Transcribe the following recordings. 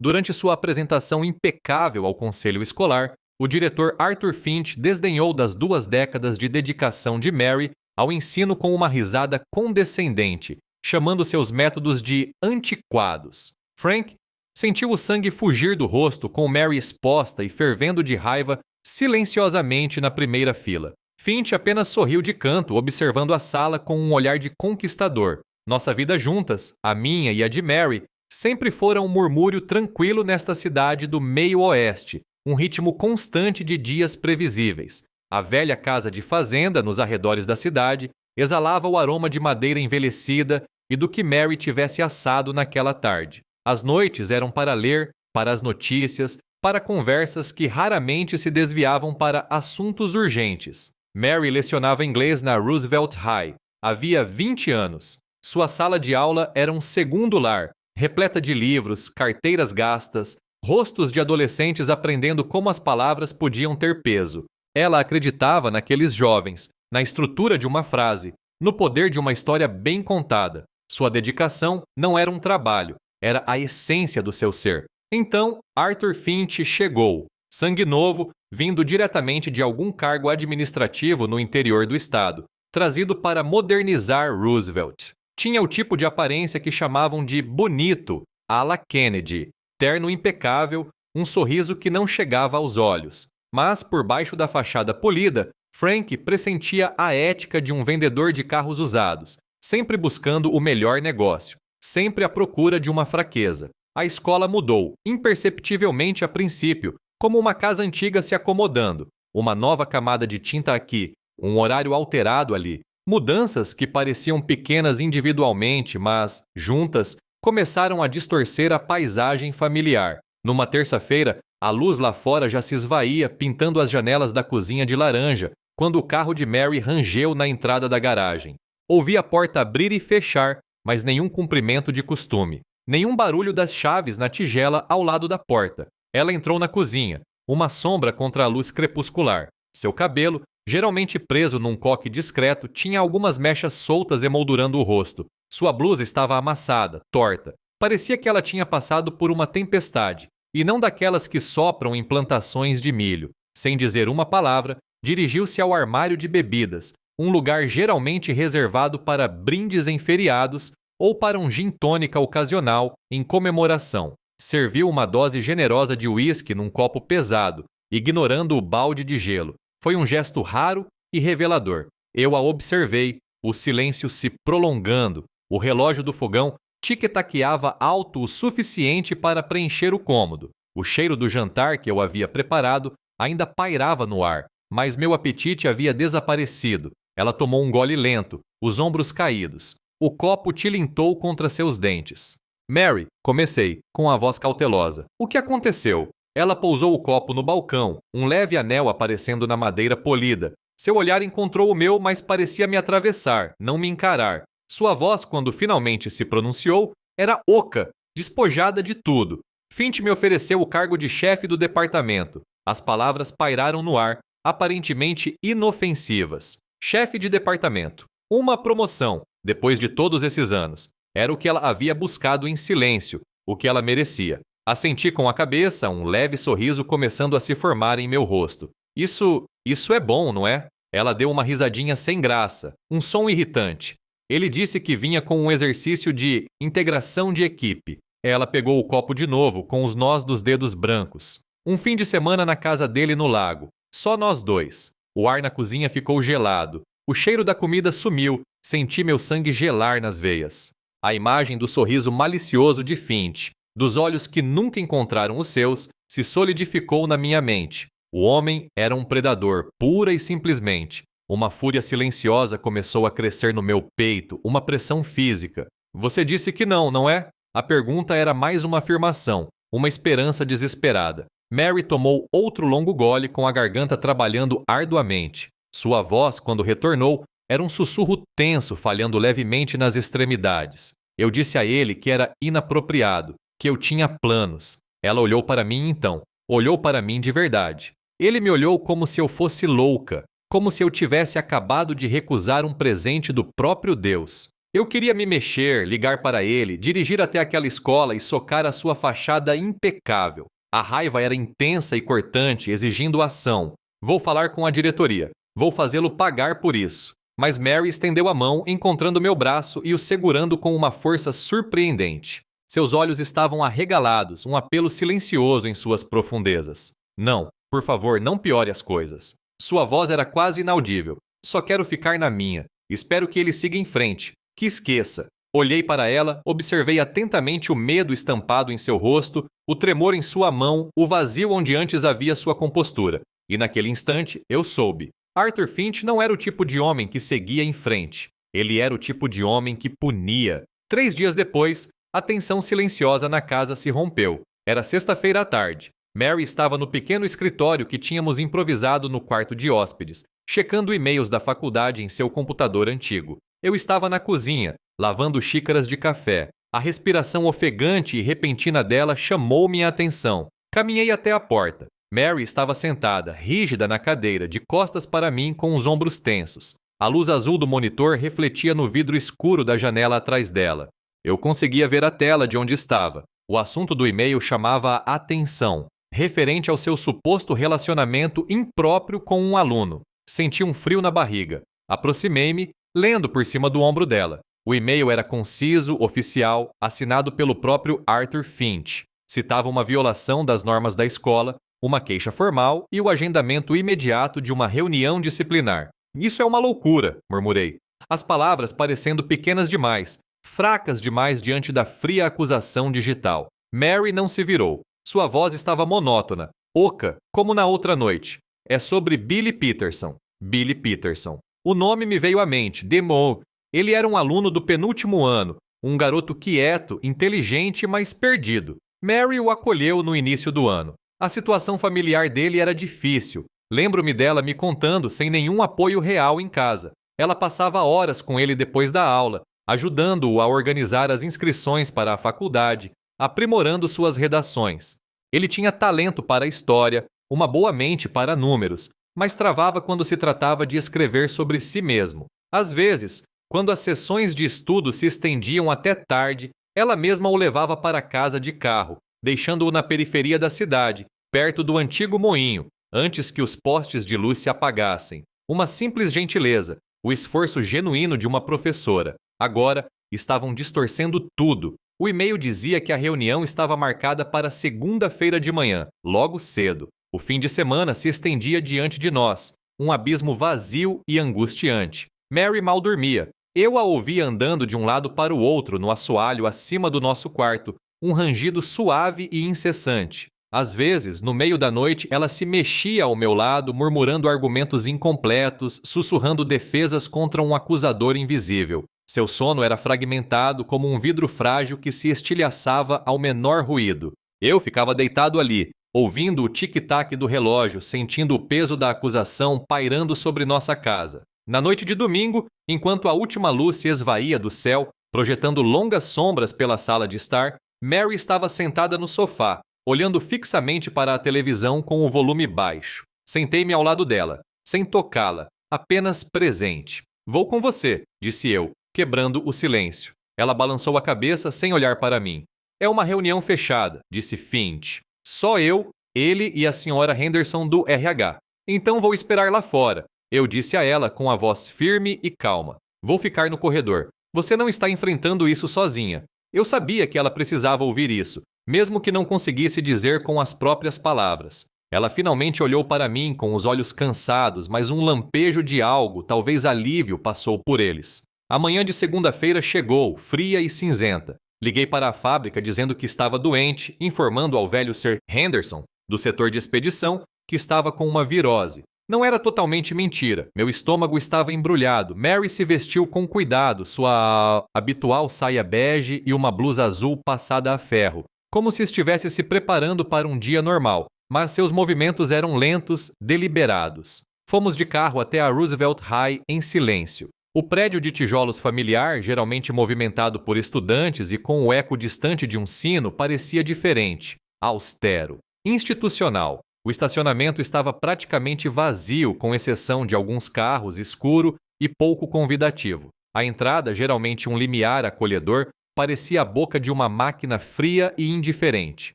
Durante sua apresentação impecável ao conselho escolar, o diretor Arthur Finch desdenhou das 2 décadas de dedicação de Mary ao ensino com uma risada condescendente, chamando seus métodos de antiquados. Frank sentiu o sangue fugir do rosto com Mary exposta e fervendo de raiva silenciosamente na primeira fila. Finch apenas sorriu de canto, observando a sala com um olhar de conquistador. Nossa vida juntas, a minha e a de Mary, sempre fora um murmúrio tranquilo nesta cidade do meio-oeste, um ritmo constante de dias previsíveis. A velha casa de fazenda, nos arredores da cidade, exalava o aroma de madeira envelhecida e do que Mary tivesse assado naquela tarde. As noites eram para ler, para as notícias, para conversas que raramente se desviavam para assuntos urgentes. Mary lecionava inglês na Roosevelt High. Havia 20 anos. Sua sala de aula era um segundo lar, repleta de livros, carteiras gastas, rostos de adolescentes aprendendo como as palavras podiam ter peso. Ela acreditava naqueles jovens, na estrutura de uma frase, no poder de uma história bem contada. Sua dedicação não era um trabalho, era a essência do seu ser. Então, Arthur Finch chegou, sangue novo, vindo diretamente de algum cargo administrativo no interior do estado, trazido para modernizar Roosevelt. Tinha o tipo de aparência que chamavam de bonito, à la Kennedy, terno impecável, um sorriso que não chegava aos olhos. Mas, por baixo da fachada polida, Frank pressentia a ética de um vendedor de carros usados, sempre buscando o melhor negócio, sempre à procura de uma fraqueza. A escola mudou, imperceptivelmente a princípio, como uma casa antiga se acomodando. Uma nova camada de tinta aqui, um horário alterado ali. Mudanças que pareciam pequenas individualmente, mas, juntas, começaram a distorcer a paisagem familiar. Numa terça-feira, a luz lá fora já se esvaía, pintando as janelas da cozinha de laranja, quando o carro de Mary rangeu na entrada da garagem. Ouvi a porta abrir e fechar, mas nenhum cumprimento de costume. Nenhum barulho das chaves na tigela ao lado da porta. Ela entrou na cozinha, uma sombra contra a luz crepuscular. Seu cabelo, geralmente preso num coque discreto, tinha algumas mechas soltas emoldurando o rosto. Sua blusa estava amassada, torta. Parecia que ela tinha passado por uma tempestade, e não daquelas que sopram em plantações de milho. Sem dizer uma palavra, dirigiu-se ao armário de bebidas, um lugar geralmente reservado para brindes em feriados ou para um gin tônica ocasional em comemoração. Serviu uma dose generosa de uísque num copo pesado, ignorando o balde de gelo. Foi um gesto raro e revelador. Eu a observei, o silêncio se prolongando. O relógio do fogão tic-taqueava alto o suficiente para preencher o cômodo. O cheiro do jantar que eu havia preparado ainda pairava no ar, mas meu apetite havia desaparecido. Ela tomou um gole lento, os ombros caídos. O copo tilintou contra seus dentes. Mary, comecei, com a voz cautelosa. O que aconteceu? Ela pousou o copo no balcão, um leve anel aparecendo na madeira polida. Seu olhar encontrou o meu, mas parecia me atravessar, não me encarar. Sua voz, quando finalmente se pronunciou, era oca, despojada de tudo. Finch me ofereceu o cargo de chefe do departamento. As palavras pairaram no ar, aparentemente inofensivas. Chefe de departamento. Uma promoção, depois de todos esses anos. Era o que ela havia buscado em silêncio, o que ela merecia. Assenti com a cabeça, um leve sorriso começando a se formar em meu rosto. Isso é bom, não é? Ela deu uma risadinha sem graça, um som irritante. Ele disse que vinha com um exercício de integração de equipe. Ela pegou o copo de novo, com os nós dos dedos brancos. Um fim de semana na casa dele no lago. Só nós dois. O ar na cozinha ficou gelado. O cheiro da comida sumiu. Senti meu sangue gelar nas veias. A imagem do sorriso malicioso de Finch, dos olhos que nunca encontraram os seus, se solidificou na minha mente. O homem era um predador, pura e simplesmente. Uma fúria silenciosa começou a crescer no meu peito, uma pressão física. Você disse que não, não é? A pergunta era mais uma afirmação, uma esperança desesperada. Mary tomou outro longo gole com a garganta trabalhando arduamente. Sua voz, quando retornou, era um sussurro tenso, falhando levemente nas extremidades. Eu disse a ele que era inapropriado, que eu tinha planos. Ela olhou para mim então. Olhou para mim de verdade. Ele me olhou como se eu fosse louca, como se eu tivesse acabado de recusar um presente do próprio Deus. Eu queria me mexer, ligar para ele, dirigir até aquela escola e socar a sua fachada impecável. A raiva era intensa e cortante, exigindo ação. Vou falar com a diretoria. Vou fazê-lo pagar por isso. Mas Mary estendeu a mão, encontrando meu braço e o segurando com uma força surpreendente. Seus olhos estavam arregalados, um apelo silencioso em suas profundezas. Não, por favor, não piore as coisas. Sua voz era quase inaudível. Só quero ficar na minha. Espero que ele siga em frente. Que esqueça. Olhei para ela, observei atentamente o medo estampado em seu rosto, o tremor em sua mão, o vazio onde antes havia sua compostura. E naquele instante, eu soube. Arthur Finch não era o tipo de homem que seguia em frente. Ele era o tipo de homem que punia. 3 dias depois, a tensão silenciosa na casa se rompeu. Era sexta-feira à tarde. Mary estava no pequeno escritório que tínhamos improvisado no quarto de hóspedes, checando e-mails da faculdade em seu computador antigo. Eu estava na cozinha, lavando xícaras de café. A respiração ofegante e repentina dela chamou minha atenção. Caminhei até a porta. Mary estava sentada, rígida na cadeira, de costas para mim, com os ombros tensos. A luz azul do monitor refletia no vidro escuro da janela atrás dela. Eu conseguia ver a tela de onde estava. O assunto do e-mail chamava a atenção, referente ao seu suposto relacionamento impróprio com um aluno. Senti um frio na barriga. Aproximei-me, lendo por cima do ombro dela. O e-mail era conciso, oficial, assinado pelo próprio Arthur Finch. Citava uma violação das normas da escola, uma queixa formal e o agendamento imediato de uma reunião disciplinar. Isso é uma loucura, murmurei. As palavras parecendo pequenas demais, fracas demais diante da fria acusação digital. Mary não se virou. Sua voz estava monótona, oca, como na outra noite. É sobre Billy Peterson. Billy Peterson. O nome me veio à mente, Demo. Ele era um aluno do penúltimo ano, um garoto quieto, inteligente, mas perdido. Mary o acolheu no início do ano. A situação familiar dele era difícil. Lembro-me dela me contando sem nenhum apoio real em casa. Ela passava horas com ele depois da aula, ajudando-o a organizar as inscrições para a faculdade, aprimorando suas redações. Ele tinha talento para a história, uma boa mente para números, mas travava quando se tratava de escrever sobre si mesmo. Às vezes, quando as sessões de estudo se estendiam até tarde, ela mesma o levava para casa de carro, deixando-o na periferia da cidade, perto do antigo moinho, antes que os postes de luz se apagassem. Uma simples gentileza, o esforço genuíno de uma professora. Agora, estavam distorcendo tudo. O e-mail dizia que a reunião estava marcada para segunda-feira de manhã, logo cedo. O fim de semana se estendia diante de nós, um abismo vazio e angustiante. Mary mal dormia. Eu a ouvia andando de um lado para o outro no assoalho acima do nosso quarto, um rangido suave e incessante. Às vezes, no meio da noite, ela se mexia ao meu lado, murmurando argumentos incompletos, sussurrando defesas contra um acusador invisível. Seu sono era fragmentado como um vidro frágil que se estilhaçava ao menor ruído. Eu ficava deitado ali, ouvindo o tic-tac do relógio, sentindo o peso da acusação pairando sobre nossa casa. Na noite de domingo, enquanto a última luz se esvaía do céu, projetando longas sombras pela sala de estar, Mary estava sentada no sofá, olhando fixamente para a televisão com o volume baixo. Sentei-me ao lado dela, sem tocá-la, apenas presente. Vou com você, disse eu, quebrando o silêncio. Ela balançou a cabeça sem olhar para mim. É uma reunião fechada, disse Finch. Só eu, ele e a senhora Henderson do RH. Então vou esperar lá fora. Eu disse a ela com a voz firme e calma. Vou ficar no corredor. Você não está enfrentando isso sozinha. Eu sabia que ela precisava ouvir isso, mesmo que não conseguisse dizer com as próprias palavras. Ela finalmente olhou para mim com os olhos cansados, mas um lampejo de algo, talvez alívio, passou por eles. A manhã de segunda-feira chegou, fria e cinzenta. Liguei para a fábrica dizendo que estava doente, informando ao velho Sir Henderson, do setor de expedição, que estava com uma virose. Não era totalmente mentira. Meu estômago estava embrulhado. Mary se vestiu com cuidado, sua habitual saia bege e uma blusa azul passada a ferro, como se estivesse se preparando para um dia normal, mas seus movimentos eram lentos, deliberados. Fomos de carro até a Roosevelt High em silêncio. O prédio de tijolos familiar, geralmente movimentado por estudantes e com o eco distante de um sino, parecia diferente, austero, institucional. O estacionamento estava praticamente vazio, com exceção de alguns carros, escuro e pouco convidativo. A entrada, geralmente um limiar acolhedor, parecia a boca de uma máquina fria e indiferente.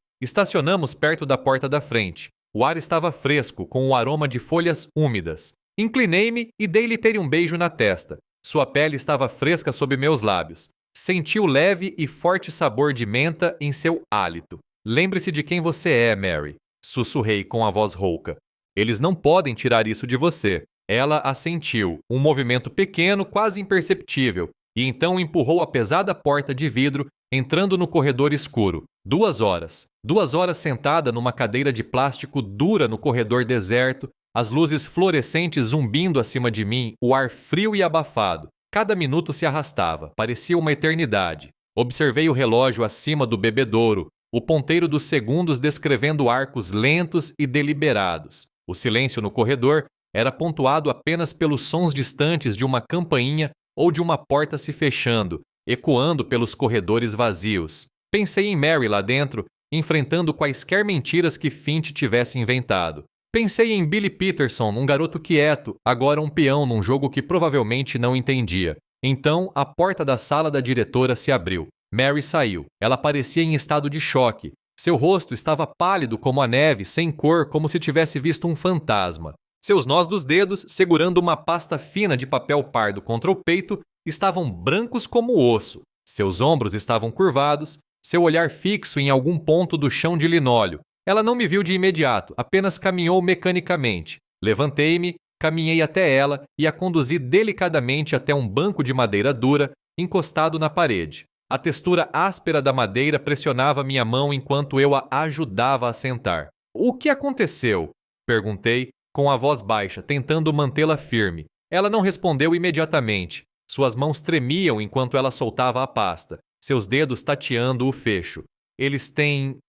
Estacionamos perto da porta da frente. O ar estava fresco, com o aroma de folhas úmidas. Inclinei-me e dei-lhe um beijo na testa. Sua pele estava fresca sob meus lábios. Senti o leve e forte sabor de menta em seu hálito. Lembre-se de quem você é, Mary, sussurrei com a voz rouca. Eles não podem tirar isso de você. Ela assentiu, um movimento pequeno, quase imperceptível, e então empurrou a pesada porta de vidro, entrando no corredor escuro. 2 horas. 2 horas sentada numa cadeira de plástico dura no corredor deserto, as luzes fluorescentes zumbindo acima de mim, o ar frio e abafado. Cada minuto se arrastava, parecia uma eternidade. Observei o relógio acima do bebedouro, o ponteiro dos segundos descrevendo arcos lentos e deliberados. O silêncio no corredor era pontuado apenas pelos sons distantes de uma campainha ou de uma porta se fechando, ecoando pelos corredores vazios. Pensei em Mary lá dentro, enfrentando quaisquer mentiras que Finch tivesse inventado. Pensei em Billy Peterson, um garoto quieto, agora um peão num jogo que provavelmente não entendia. Então, a porta da sala da diretora se abriu. Mary saiu. Ela parecia em estado de choque. Seu rosto estava pálido como a neve, sem cor, como se tivesse visto um fantasma. Seus nós dos dedos, segurando uma pasta fina de papel pardo contra o peito, estavam brancos como osso. Seus ombros estavam curvados, seu olhar fixo em algum ponto do chão de linóleo. Ela não me viu de imediato, apenas caminhou mecanicamente. Levantei-me, caminhei até ela e a conduzi delicadamente até um banco de madeira dura, encostado na parede. A textura áspera da madeira pressionava minha mão enquanto eu a ajudava a sentar. O que aconteceu? Perguntei, com a voz baixa, tentando mantê-la firme. Ela não respondeu imediatamente. Suas mãos tremiam enquanto ela soltava a pasta, seus dedos tateando o fecho. Eles têm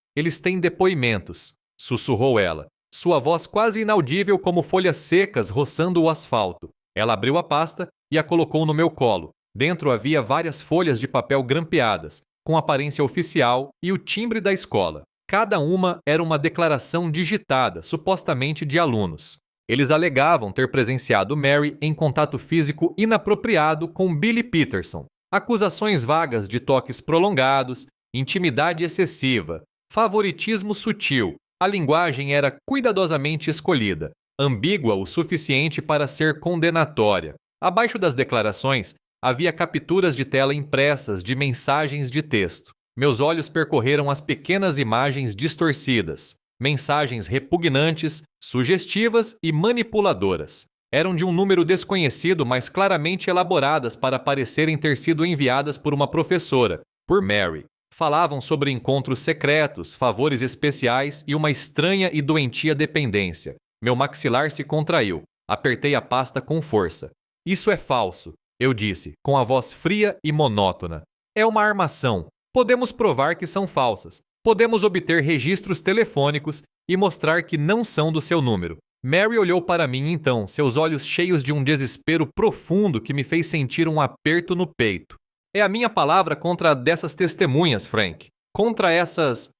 depoimentos, sussurrou ela. Sua voz quase inaudível como folhas secas roçando o asfalto. Ela abriu a pasta e a colocou no meu colo. Dentro havia várias folhas de papel grampeadas, com aparência oficial e o timbre da escola. Cada uma era uma declaração digitada, supostamente de alunos. Eles alegavam ter presenciado Mary em contato físico inapropriado com Billy Peterson. Acusações vagas de toques prolongados, intimidade excessiva, favoritismo sutil. A linguagem era cuidadosamente escolhida, ambígua o suficiente para ser condenatória. Abaixo das declarações, havia capturas de tela impressas de mensagens de texto. Meus olhos percorreram as pequenas imagens distorcidas. Mensagens repugnantes, sugestivas e manipuladoras. Eram de um número desconhecido, mas claramente elaboradas para parecerem ter sido enviadas por uma professora, por Mary. Falavam sobre encontros secretos, favores especiais e uma estranha e doentia dependência. Meu maxilar se contraiu. Apertei a pasta com força. Isso é falso, eu disse, com a voz fria e monótona. É uma armação. Podemos provar que são falsas. Podemos obter registros telefônicos e mostrar que não são do seu número. Mary olhou para mim então, seus olhos cheios de um desespero profundo que me fez sentir um aperto no peito. É a minha palavra contra a dessas testemunhas, Frank. Contra essas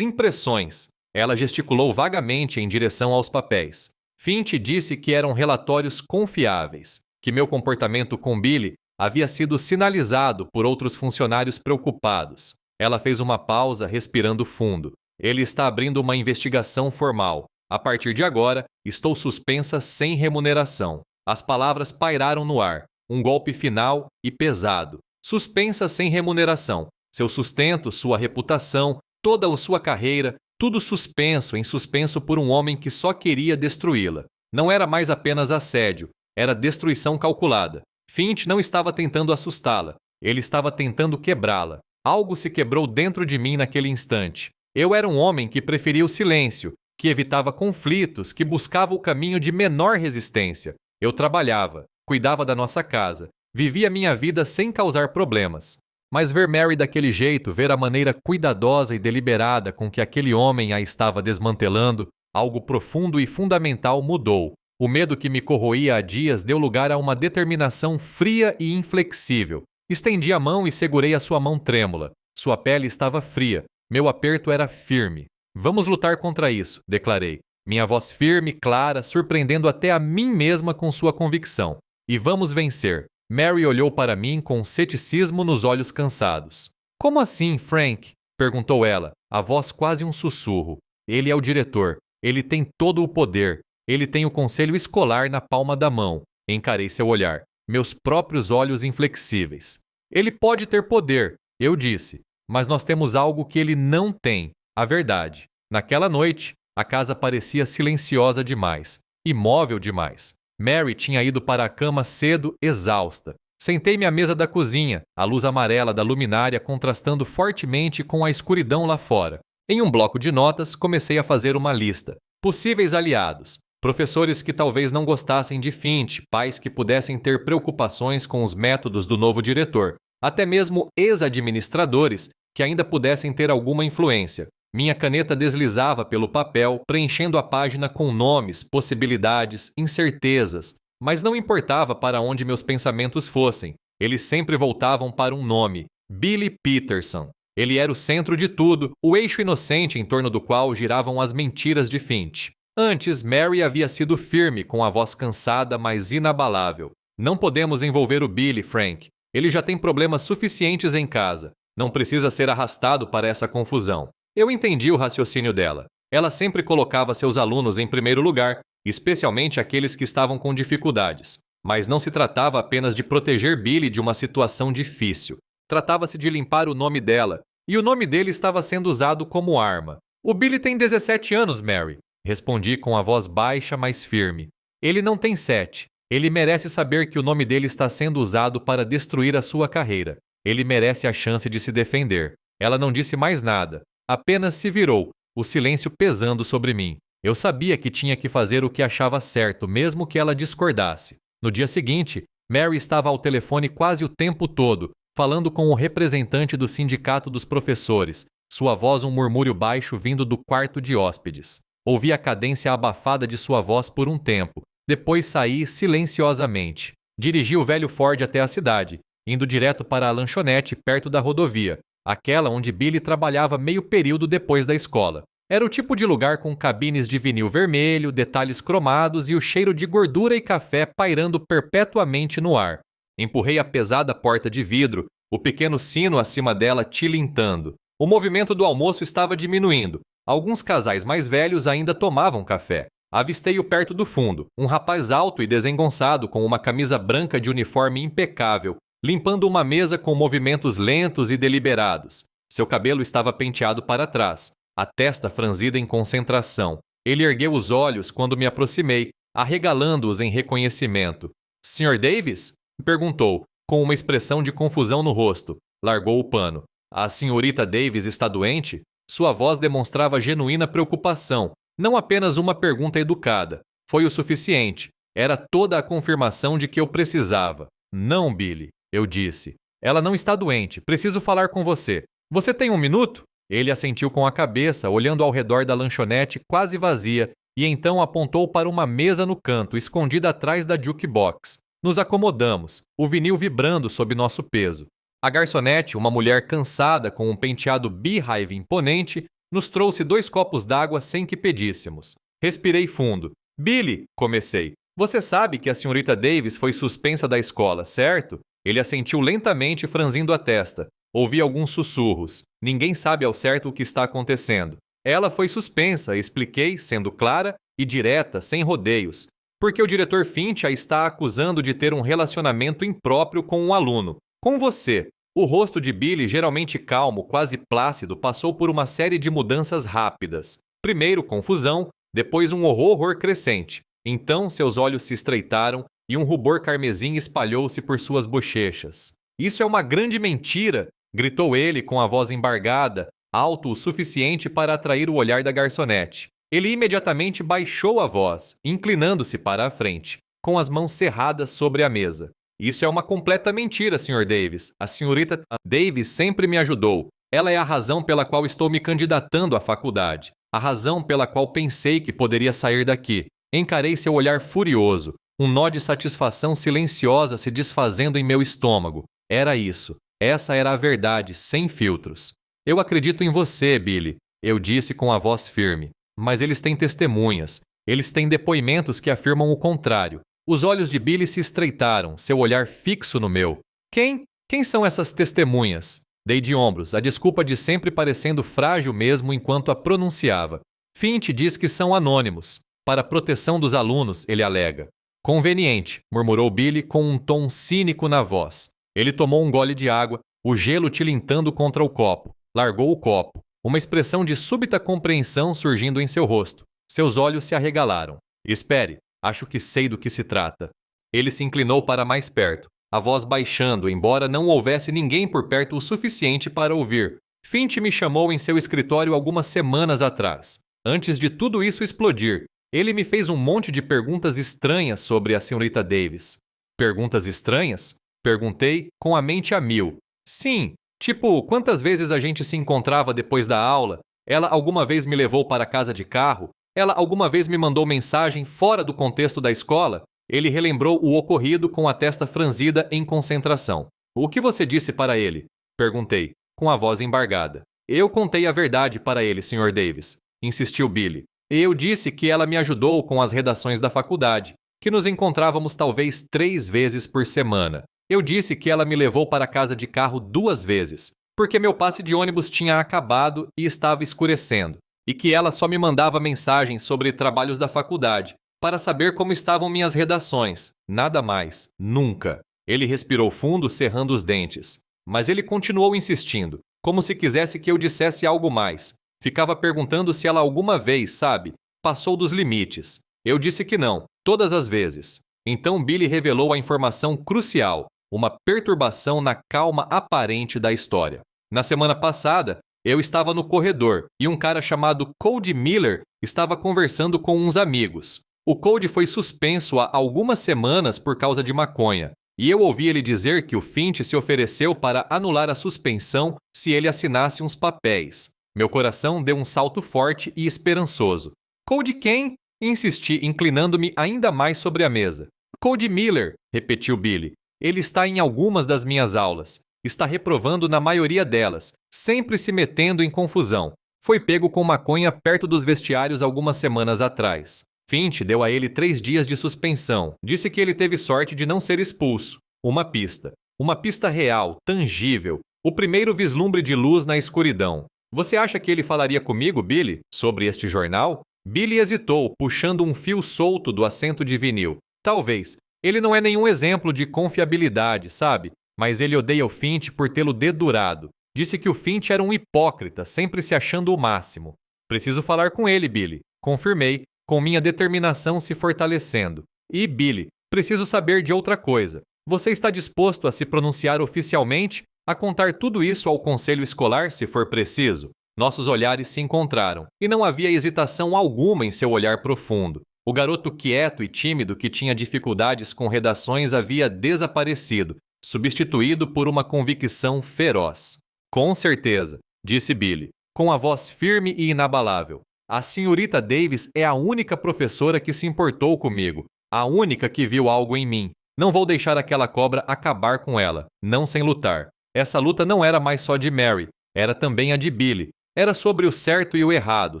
impressões. Ela gesticulou vagamente em direção aos papéis. Finch disse que eram relatórios confiáveis, que meu comportamento com Billy havia sido sinalizado por outros funcionários preocupados. Ela fez uma pausa, respirando fundo. Ele está abrindo uma investigação formal. A partir de agora, estou suspensa sem remuneração. As palavras pairaram no ar. Um golpe final e pesado. Suspensa sem remuneração. Seu sustento, sua reputação, toda a sua carreira, tudo suspenso, em suspenso por um homem que só queria destruí-la. Não era mais apenas assédio, era destruição calculada. Finch não estava tentando assustá-la. Ele estava tentando quebrá-la. Algo se quebrou dentro de mim naquele instante. Eu era um homem que preferia o silêncio, que evitava conflitos, que buscava o caminho de menor resistência. Eu trabalhava, cuidava da nossa casa, vivia minha vida sem causar problemas. Mas ver Mary daquele jeito, ver a maneira cuidadosa e deliberada com que aquele homem a estava desmantelando, algo profundo e fundamental mudou. O medo que me corroía há dias deu lugar a uma determinação fria e inflexível. Estendi a mão e segurei a sua mão trêmula. Sua pele estava fria. Meu aperto era firme. Vamos lutar contra isso, declarei. Minha voz firme, clara, surpreendendo até a mim mesma com sua convicção. E vamos vencer. Mary olhou para mim com ceticismo nos olhos cansados. Como assim, Frank? Perguntou ela, a voz quase um sussurro. Ele é o diretor. Ele tem todo o poder. Ele tem o conselho escolar na palma da mão. Encarei seu olhar. Meus próprios olhos inflexíveis. Ele pode ter poder, eu disse. Mas nós temos algo que ele não tem. A verdade. Naquela noite, a casa parecia silenciosa demais. Imóvel demais. Mary tinha ido para a cama cedo, exausta. Sentei-me à mesa da cozinha, a luz amarela da luminária contrastando fortemente com a escuridão lá fora. Em um bloco de notas, comecei a fazer uma lista. Possíveis aliados. Professores que talvez não gostassem de Finch, pais que pudessem ter preocupações com os métodos do novo diretor, até mesmo ex-administradores que ainda pudessem ter alguma influência. Minha caneta deslizava pelo papel, preenchendo a página com nomes, possibilidades, incertezas, mas não importava para onde meus pensamentos fossem, eles sempre voltavam para um nome: Billy Peterson. Ele era o centro de tudo, o eixo inocente em torno do qual giravam as mentiras de Finch. Antes, Mary havia sido firme, com a voz cansada, mas inabalável. Não podemos envolver o Billy, Frank. Ele já tem problemas suficientes em casa. Não precisa ser arrastado para essa confusão. Eu entendi o raciocínio dela. Ela sempre colocava seus alunos em primeiro lugar, especialmente aqueles que estavam com dificuldades. Mas não se tratava apenas de proteger Billy de uma situação difícil. Tratava-se de limpar o nome dela, e o nome dele estava sendo usado como arma. O Billy tem 17 anos, Mary. Respondi com a voz baixa, mas firme. Ele não tem 7. Ele merece saber que o nome dele está sendo usado para destruir a sua carreira. Ele merece a chance de se defender. Ela não disse mais nada. Apenas se virou, o silêncio pesando sobre mim. Eu sabia que tinha que fazer o que achava certo, mesmo que ela discordasse. No dia seguinte, Mary estava ao telefone quase o tempo todo, falando com o representante do sindicato dos professores, sua voz um murmúrio baixo vindo do quarto de hóspedes. Ouvi a cadência abafada de sua voz por um tempo, depois saí silenciosamente. Dirigi o velho Ford até a cidade, indo direto para a lanchonete perto da rodovia, aquela onde Billy trabalhava meio período depois da escola. Era o tipo de lugar com cabines de vinil vermelho, detalhes cromados e o cheiro de gordura e café pairando perpetuamente no ar. Empurrei a pesada porta de vidro, o pequeno sino acima dela tilintando. O movimento do almoço estava diminuindo. Alguns casais mais velhos ainda tomavam café. Avistei-o perto do fundo, um rapaz alto e desengonçado com uma camisa branca de uniforme impecável, limpando uma mesa com movimentos lentos e deliberados. Seu cabelo estava penteado para trás, a testa franzida em concentração. Ele ergueu os olhos quando me aproximei, arregalando-os em reconhecimento. Sr. Davis? Perguntou, com uma expressão de confusão no rosto. Largou o pano. A senhorita Davis está doente? Sua voz demonstrava genuína preocupação, não apenas uma pergunta educada. Foi o suficiente. Era toda a confirmação de que eu precisava. Não, Billy, eu disse. Ela não está doente. Preciso falar com você. Você tem um minuto? Ele assentiu com a cabeça, olhando ao redor da lanchonete quase vazia, e então apontou para uma mesa no canto, escondida atrás da jukebox. Nos acomodamos, o vinil vibrando sob nosso peso. A garçonete, uma mulher cansada com um penteado beehive imponente, nos trouxe 2 copos d'água sem que pedíssemos. Respirei fundo. Billy, comecei. Você sabe que a senhorita Davis foi suspensa da escola, certo? Ele assentiu lentamente, franzindo a testa. Ouvi alguns sussurros. Ninguém sabe ao certo o que está acontecendo. Ela foi suspensa, expliquei, sendo clara e direta, sem rodeios, porque o diretor Finch a está acusando de ter um relacionamento impróprio com um aluno. Com você. O rosto de Billy, geralmente calmo, quase plácido, passou por uma série de mudanças rápidas. Primeiro confusão, depois um horror crescente. Então seus olhos se estreitaram e um rubor carmesim espalhou-se por suas bochechas. Isso é uma grande mentira! Gritou ele com a voz embargada, alto o suficiente para atrair o olhar da garçonete. Ele imediatamente baixou a voz, inclinando-se para a frente, com as mãos cerradas sobre a mesa. Isso é uma completa mentira, Sr. Davis. A senhorita Davis sempre me ajudou. Ela é a razão pela qual estou me candidatando à faculdade. A razão pela qual pensei que poderia sair daqui. Encarei seu olhar furioso, um nó de satisfação silenciosa se desfazendo em meu estômago. Era isso. Essa era a verdade, sem filtros. Eu acredito em você, Billy, eu disse com a voz firme. Mas eles têm testemunhas. Eles têm depoimentos que afirmam o contrário. Os olhos de Billy se estreitaram, seu olhar fixo no meu. Quem são essas testemunhas? Dei de ombros, a desculpa de sempre parecendo frágil mesmo enquanto a pronunciava. Finch diz que são anônimos. Para proteção dos alunos, ele alega. Conveniente, murmurou Billy com um tom cínico na voz. Ele tomou um gole de água, o gelo tilintando contra o copo. Largou o copo, uma expressão de súbita compreensão surgindo em seu rosto. Seus olhos se arregalaram. Espere, acho que sei do que se trata. Ele se inclinou para mais perto, a voz baixando, embora não houvesse ninguém por perto o suficiente para ouvir. Finch me chamou em seu escritório algumas semanas atrás. Antes de tudo isso explodir, ele me fez um monte de perguntas estranhas sobre a senhorita Davis. Perguntas estranhas? Perguntei, com a mente a mil. Sim, tipo, quantas vezes a gente se encontrava depois da aula? Ela alguma vez me levou para casa de carro? Ela alguma vez me mandou mensagem fora do contexto da escola? Ele relembrou o ocorrido com a testa franzida em concentração. O que você disse para ele? Perguntei, com a voz embargada. Eu contei a verdade para ele, Sr. Davis, insistiu Billy. Eu disse que ela me ajudou com as redações da faculdade, que nos encontrávamos talvez 3 vezes por semana. Eu disse que ela me levou para casa de carro 2 vezes, porque meu passe de ônibus tinha acabado e estava escurecendo, e que ela só me mandava mensagens sobre trabalhos da faculdade, para saber como estavam minhas redações. Nada mais. Nunca. Ele respirou fundo, cerrando os dentes. Mas ele continuou insistindo, como se quisesse que eu dissesse algo mais. Ficava perguntando se ela alguma vez, sabe, passou dos limites. Eu disse que não, todas as vezes. Então Billy revelou a informação crucial, uma perturbação na calma aparente da história. Na semana passada, eu estava no corredor e um cara chamado Cody Miller estava conversando com uns amigos. O Cody foi suspenso há algumas semanas por causa de maconha, e eu ouvi ele dizer que o Finch se ofereceu para anular a suspensão se ele assinasse uns papéis. Meu coração deu um salto forte e esperançoso. Cody quem? Insisti, inclinando-me ainda mais sobre a mesa. Cody Miller, repetiu Billy. Ele está em algumas das minhas aulas. Está reprovando na maioria delas, sempre se metendo em confusão. Foi pego com maconha perto dos vestiários algumas semanas atrás. Finch deu a ele 3 dias de suspensão. Disse que ele teve sorte de não ser expulso. Uma pista. Uma pista real, tangível. O primeiro vislumbre de luz na escuridão. Você acha que ele falaria comigo, Billy, sobre este jornal? Billy hesitou, puxando um fio solto do assento de vinil. Talvez. Ele não é nenhum exemplo de confiabilidade, sabe? Mas ele odeia o Finch por tê-lo dedurado. Disse que o Finch era um hipócrita, sempre se achando o máximo. Preciso falar com ele, Billy. Confirmei, com minha determinação se fortalecendo. E, Billy, preciso saber de outra coisa. Você está disposto a se pronunciar oficialmente, a contar tudo isso ao conselho escolar, se for preciso? Nossos olhares se encontraram, e não havia hesitação alguma em seu olhar profundo. O garoto quieto e tímido que tinha dificuldades com redações havia desaparecido, substituído por uma convicção feroz. Com certeza, disse Billy, com a voz firme e inabalável. A senhorita Davis é a única professora que se importou comigo, a única que viu algo em mim. Não vou deixar aquela cobra acabar com ela, não sem lutar. Essa luta não era mais só de Mary, era também a de Billy. Era sobre o certo e o errado,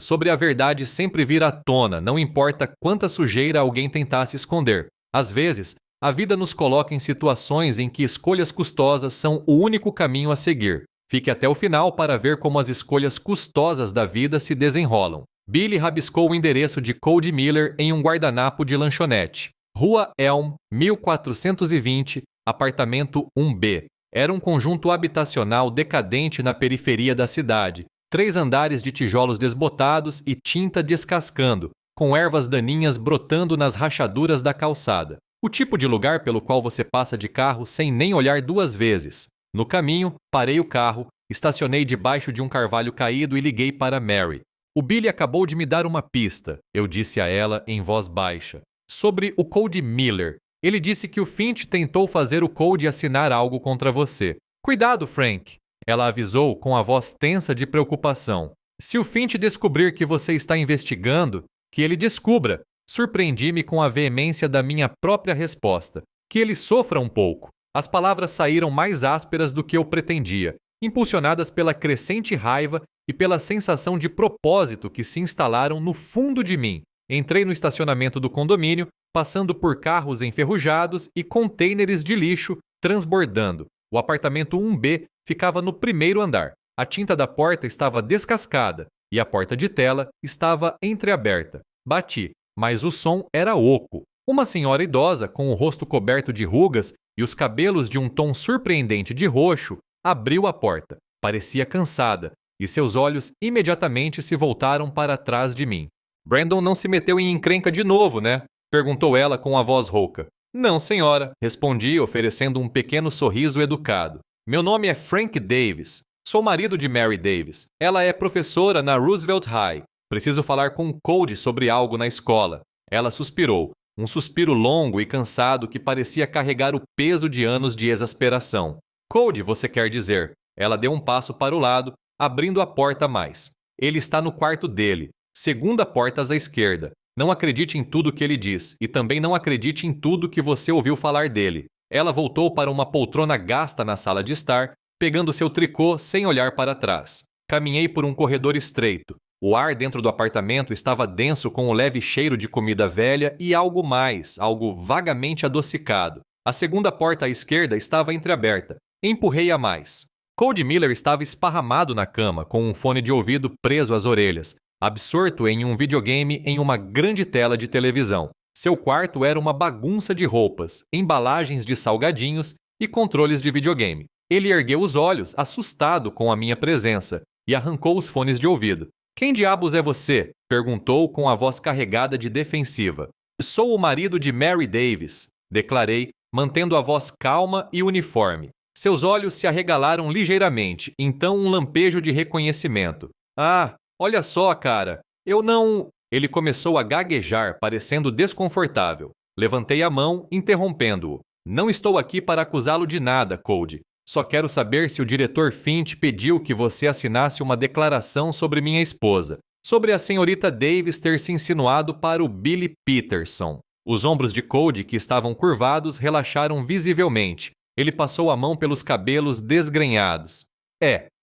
sobre a verdade sempre vir à tona, não importa quanta sujeira alguém tentasse esconder. Às vezes, a vida nos coloca em situações em que escolhas custosas são o único caminho a seguir. Fique até o final para ver como as escolhas custosas da vida se desenrolam. Billy rabiscou o endereço de Cody Miller em um guardanapo de lanchonete. Rua Elm, 1420, apartamento 1B. Era um conjunto habitacional decadente na periferia da cidade. 3 andares de tijolos desbotados e tinta descascando, com ervas daninhas brotando nas rachaduras da calçada. O tipo de lugar pelo qual você passa de carro sem nem olhar 2 vezes. No caminho, parei o carro, estacionei debaixo de um carvalho caído e liguei para Mary. O Billy acabou de me dar uma pista, eu disse a ela em voz baixa. Sobre o Cody Miller. Ele disse que o Finch tentou fazer o Cody assinar algo contra você. Cuidado, Frank! Ela avisou com a voz tensa de preocupação. Se o Finch descobrir que você está investigando, que ele descubra. Surpreendi-me com a veemência da minha própria resposta. Que ele sofra um pouco. As palavras saíram mais ásperas do que eu pretendia, impulsionadas pela crescente raiva e pela sensação de propósito que se instalaram no fundo de mim. Entrei no estacionamento do condomínio passando por carros enferrujados e contêineres de lixo transbordando. O apartamento 1B ficava no primeiro andar. A tinta da porta estava descascada e a porta de tela estava entreaberta. Bati, mas o som era oco. Uma senhora idosa, com o rosto coberto de rugas e os cabelos de um tom surpreendente de roxo, abriu a porta. Parecia cansada, e seus olhos imediatamente se voltaram para trás de mim. Brandon não se meteu em encrenca de novo, né? Perguntou ela com a voz rouca. Não, senhora, respondi, oferecendo um pequeno sorriso educado. Meu nome é Frank Davis. Sou marido de Mary Davis. Ela é professora na Roosevelt High. Preciso falar com Cody sobre algo na escola. Ela suspirou, um suspiro longo e cansado que parecia carregar o peso de anos de exasperação. Cody, você quer dizer? Ela deu um passo para o lado, abrindo a porta mais. Ele está no quarto dele, segunda porta à esquerda. Não acredite em tudo que ele diz, e também não acredite em tudo que você ouviu falar dele. Ela voltou para uma poltrona gasta na sala de estar, pegando seu tricô sem olhar para trás. Caminhei por um corredor estreito. O ar dentro do apartamento estava denso com o leve cheiro de comida velha e algo mais, algo vagamente adocicado. A segunda porta à esquerda estava entreaberta. Empurrei a mais. Cody Miller estava esparramado na cama, com um fone de ouvido preso às orelhas, absorto em um videogame em uma grande tela de televisão. Seu quarto era uma bagunça de roupas, embalagens de salgadinhos e controles de videogame. Ele ergueu os olhos, assustado com a minha presença, e arrancou os fones de ouvido. Quem diabos é você? Perguntou com a voz carregada de defensiva. Sou o marido de Mary Davis, declarei, mantendo a voz calma e uniforme. Seus olhos se arregalaram ligeiramente, então um lampejo de reconhecimento. Ah, olha só, cara, eu não... Ele começou a gaguejar, parecendo desconfortável. Levantei a mão, interrompendo-o. Não estou aqui para acusá-lo de nada, Cody. Só quero saber se o diretor Finch pediu que você assinasse uma declaração sobre minha esposa, sobre a senhorita Davis ter se insinuado para o Billy Peterson. Os ombros de Cody, que estavam curvados, relaxaram visivelmente. Ele passou a mão pelos cabelos desgrenhados.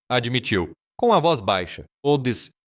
Admitiu, com a voz baixa.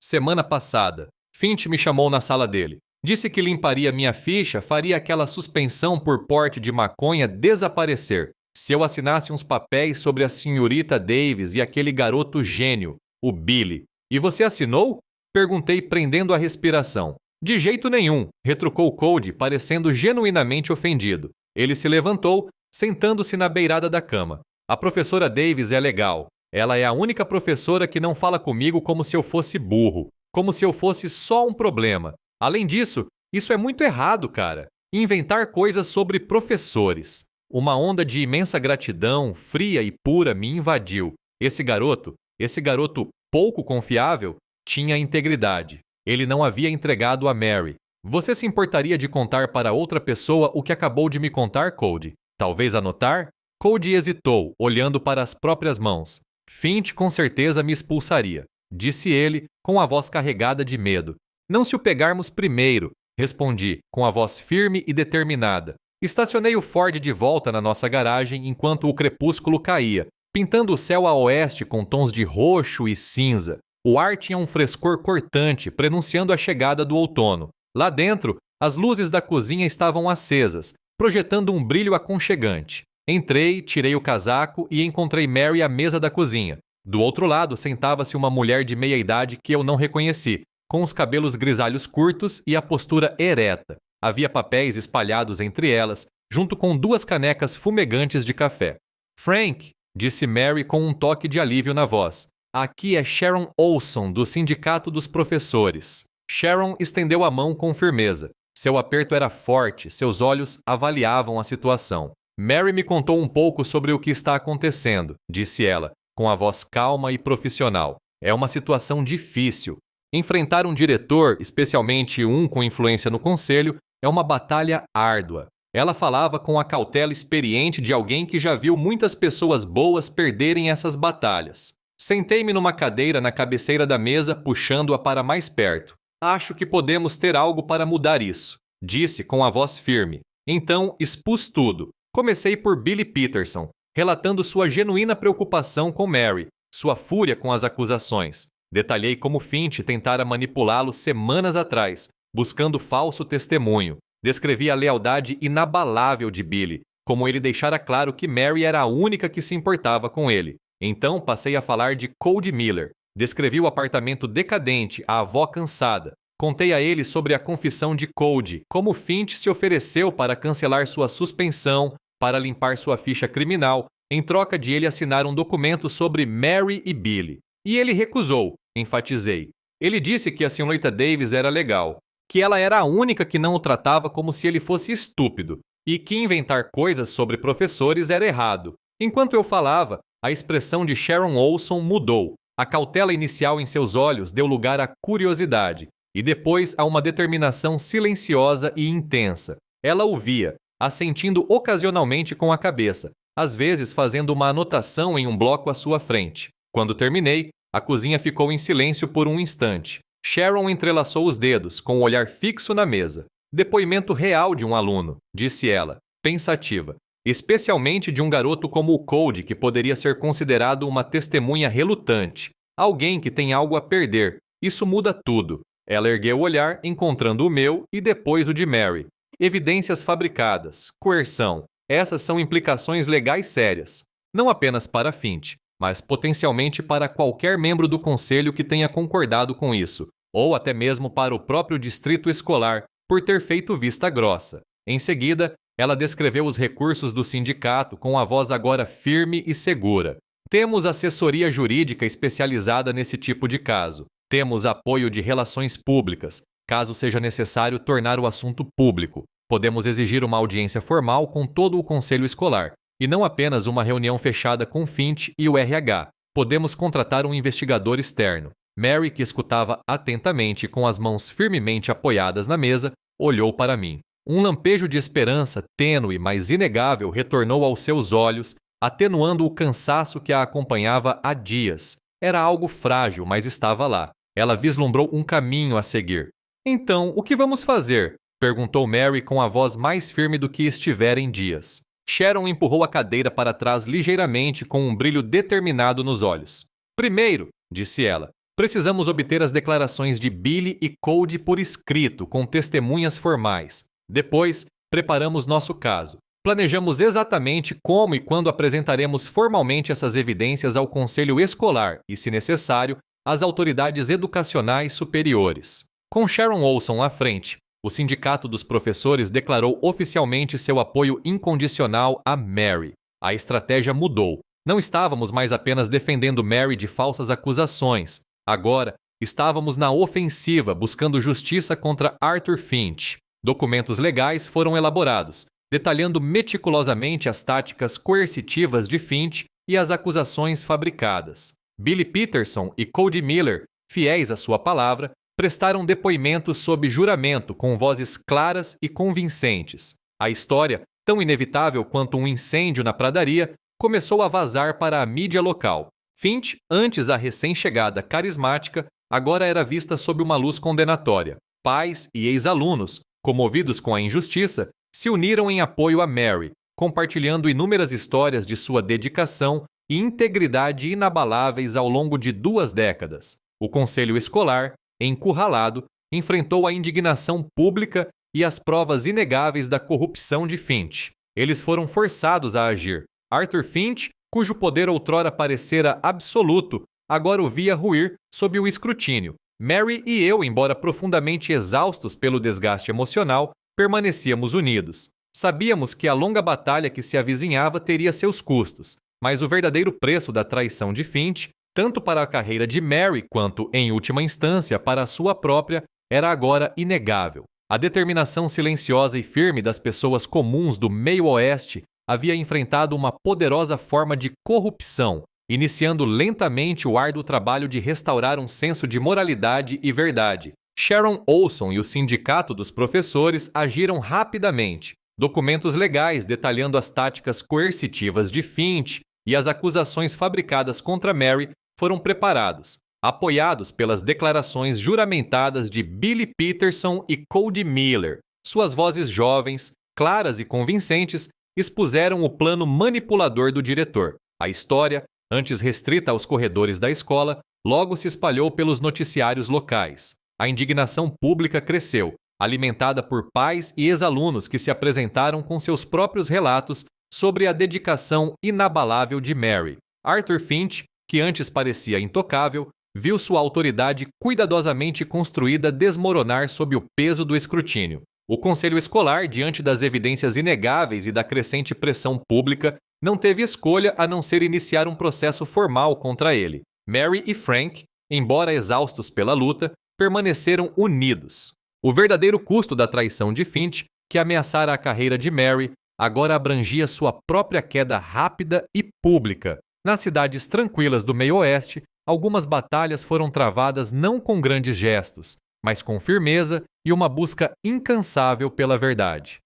Semana passada, Finch me chamou na sala dele. Disse que limparia minha ficha, faria aquela suspensão por porte de maconha desaparecer. Se eu assinasse uns papéis sobre a senhorita Davis e aquele garoto gênio, o Billy. E você assinou? Perguntei, prendendo a respiração. De jeito nenhum, retrucou Cody, parecendo genuinamente ofendido. Ele se levantou, sentando-se na beirada da cama. A professora Davis é legal. Ela é a única professora que não fala comigo como se eu fosse burro, como se eu fosse só um problema. Além disso, isso é muito errado, cara. Inventar coisas sobre professores. Uma onda de imensa gratidão, fria e pura, me invadiu. Esse garoto pouco confiável, tinha integridade. Ele não havia entregado a Mary. Você se importaria de contar para outra pessoa o que acabou de me contar, Cody? Talvez anotar? Cody hesitou, olhando para as próprias mãos. Finch com certeza me expulsaria, disse ele, com a voz carregada de medo. Não se o pegarmos primeiro, respondi, com a voz firme e determinada. Estacionei o Ford de volta na nossa garagem enquanto o crepúsculo caía, pintando o céu a oeste com tons de roxo e cinza. O ar tinha um frescor cortante, prenunciando a chegada do outono. Lá dentro, as luzes da cozinha estavam acesas, projetando um brilho aconchegante. Entrei, tirei o casaco e encontrei Mary à mesa da cozinha. Do outro lado sentava-se uma mulher de meia idade que eu não reconheci, com os cabelos grisalhos curtos e a postura ereta. Havia papéis espalhados entre elas, junto com 2 canecas fumegantes de café. Frank, disse Mary com um toque de alívio na voz. Aqui é Sharon Olson, do Sindicato dos Professores. Sharon estendeu a mão com firmeza. Seu aperto era forte, seus olhos avaliavam a situação. Mary me contou um pouco sobre o que está acontecendo, disse ela, com a voz calma e profissional. É uma situação difícil. Enfrentar um diretor, especialmente um com influência no conselho, é uma batalha árdua. Ela falava com a cautela experiente de alguém que já viu muitas pessoas boas perderem essas batalhas. Sentei-me numa cadeira na cabeceira da mesa, puxando-a para mais perto. Acho que podemos ter algo para mudar isso, disse com a voz firme. Então, expus tudo. Comecei por Billy Peterson, relatando sua genuína preocupação com Mary, sua fúria com as acusações. Detalhei como Finch tentara manipulá-lo semanas atrás, buscando falso testemunho. Descrevia a lealdade inabalável de Billy, como ele deixara claro que Mary era a única que se importava com ele. Então passei a falar de Cody Miller. Descrevi o apartamento decadente, a avó cansada. Contei a ele sobre a confissão de Cody, como Finch se ofereceu para cancelar sua suspensão, para limpar sua ficha criminal, em troca de ele assinar um documento sobre Mary e Billy. E ele recusou, enfatizei. Ele disse que a senhorita Davis era legal, que ela era a única que não o tratava como se ele fosse estúpido, e que inventar coisas sobre professores era errado. Enquanto eu falava, a expressão de Sharon Olson mudou. A cautela inicial em seus olhos deu lugar à curiosidade, e depois a uma determinação silenciosa e intensa. Ela ouvia, assentindo ocasionalmente com a cabeça, às vezes fazendo uma anotação em um bloco à sua frente. Quando terminei, a cozinha ficou em silêncio por um instante. Sharon entrelaçou os dedos, com o olhar fixo na mesa. Depoimento real de um aluno, disse ela, pensativa. Especialmente de um garoto como o Cody, que poderia ser considerado uma testemunha relutante. Alguém que tem algo a perder. Isso muda tudo. Ela ergueu o olhar, encontrando o meu e depois o de Mary. Evidências fabricadas, coerção. Essas são implicações legais sérias. Não apenas para Finch, mas potencialmente para qualquer membro do conselho que tenha concordado com isso, ou até mesmo para o próprio distrito escolar, por ter feito vista grossa. Em seguida, ela descreveu os recursos do sindicato com a voz agora firme e segura. Temos assessoria jurídica especializada nesse tipo de caso. Temos apoio de relações públicas, caso seja necessário tornar o assunto público. Podemos exigir uma audiência formal com todo o conselho escolar, e não apenas uma reunião fechada com Finch e o RH. Podemos contratar um investigador externo. Mary, que escutava atentamente com as mãos firmemente apoiadas na mesa, olhou para mim. Um lampejo de esperança, tênue, mas inegável, retornou aos seus olhos, atenuando o cansaço que a acompanhava há dias. Era algo frágil, mas estava lá. Ela vislumbrou um caminho a seguir. Então, o que vamos fazer? Perguntou Mary com a voz mais firme do que estivera em dias. Sharon empurrou a cadeira para trás ligeiramente com um brilho determinado nos olhos. Primeiro, disse ela, precisamos obter as declarações de Billy e Cody por escrito, com testemunhas formais. Depois, preparamos nosso caso. Planejamos exatamente como e quando apresentaremos formalmente essas evidências ao conselho escolar e, se necessário, às autoridades educacionais superiores. Com Sharon Olson à frente, o Sindicato dos Professores declarou oficialmente seu apoio incondicional a Mary. A estratégia mudou. Não estávamos mais apenas defendendo Mary de falsas acusações. Agora, estávamos na ofensiva buscando justiça contra Arthur Finch. Documentos legais foram elaborados, detalhando meticulosamente as táticas coercitivas de Finch e as acusações fabricadas. Billy Peterson e Cody Miller, fiéis à sua palavra, prestaram depoimentos sob juramento com vozes claras e convincentes. A história, tão inevitável quanto um incêndio na pradaria, começou a vazar para a mídia local. Finch, antes a recém-chegada carismática, agora era vista sob uma luz condenatória. Pais e ex-alunos, comovidos com a injustiça, se uniram em apoio a Mary, compartilhando inúmeras histórias de sua dedicação e integridade inabaláveis ao longo de 2 décadas. O conselho escolar, encurralado, enfrentou a indignação pública e as provas inegáveis da corrupção de Finch. Eles foram forçados a agir. Arthur Finch, cujo poder outrora parecera absoluto, agora o via ruir sob o escrutínio. Mary e eu, embora profundamente exaustos pelo desgaste emocional, permanecíamos unidos. Sabíamos que a longa batalha que se avizinhava teria seus custos, mas o verdadeiro preço da traição de Finch, tanto para a carreira de Mary quanto, em última instância, para a sua própria, era agora inegável. A determinação silenciosa e firme das pessoas comuns do meio-oeste havia enfrentado uma poderosa forma de corrupção, iniciando lentamente o árduo trabalho de restaurar um senso de moralidade e verdade. Sharon Olson e o Sindicato dos Professores agiram rapidamente. Documentos legais detalhando as táticas coercitivas de Finch e as acusações fabricadas contra Mary foram preparados, apoiados pelas declarações juramentadas de Billy Peterson e Cody Miller. Suas vozes jovens, claras e convincentes, expuseram o plano manipulador do diretor. A história, antes restrita aos corredores da escola, logo se espalhou pelos noticiários locais. A indignação pública cresceu, alimentada por pais e ex-alunos que se apresentaram com seus próprios relatos sobre a dedicação inabalável de Mary. Arthur Finch, que antes parecia intocável, viu sua autoridade cuidadosamente construída desmoronar sob o peso do escrutínio. O conselho escolar, diante das evidências inegáveis e da crescente pressão pública, não teve escolha a não ser iniciar um processo formal contra ele. Mary e Frank, embora exaustos pela luta, permaneceram unidos. O verdadeiro custo da traição de Finch, que ameaçara a carreira de Mary, agora abrangia sua própria queda rápida e pública. Nas cidades tranquilas do meio-oeste, algumas batalhas foram travadas não com grandes gestos, mas com firmeza e uma busca incansável pela verdade.